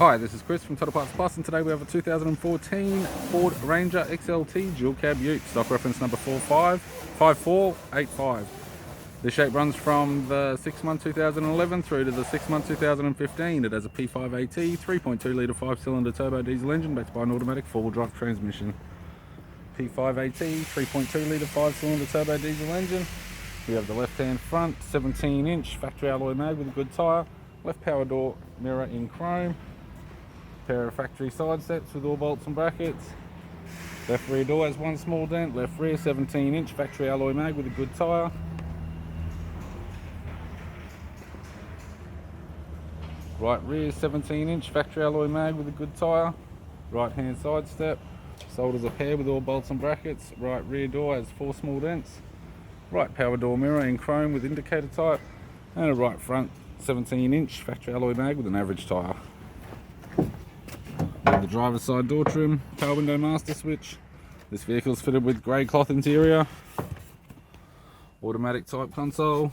Hi, this is Chris from Total Parts Plus, and today we have a 2014 Ford Ranger XLT dual cab ute, stock reference number 455485. This shape runs from the 6-month 2011 through to the 6-month 2015. It has a P5AT 3.2 litre 5-cylinder turbo diesel engine backed by an automatic 4-wheel drive transmission. P5AT 3.2 litre 5-cylinder turbo diesel engine. We have the left-hand front 17-inch factory alloy mag with a good tyre, left power door mirror in chrome, pair of factory side steps with all bolts and brackets. Left rear door has one small dent, left rear 17-inch factory alloy mag with a good tyre. Right rear 17-inch factory alloy mag with a good tyre. Right hand side step, solders a pair with all bolts and brackets. Right rear door has 4 small dents. Right power door mirror in chrome with indicator type, and a right front 17-inch factory alloy mag with an average tyre. The driver's side door trim, power window master switch. This vehicle is fitted with grey cloth interior, automatic type console,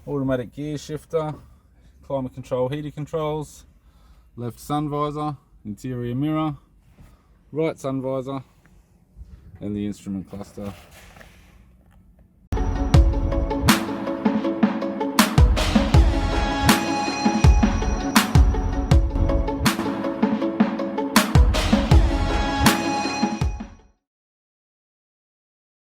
automatic gear shifter, climate control heater controls, left sun visor, interior mirror, right sun visor, and the instrument cluster.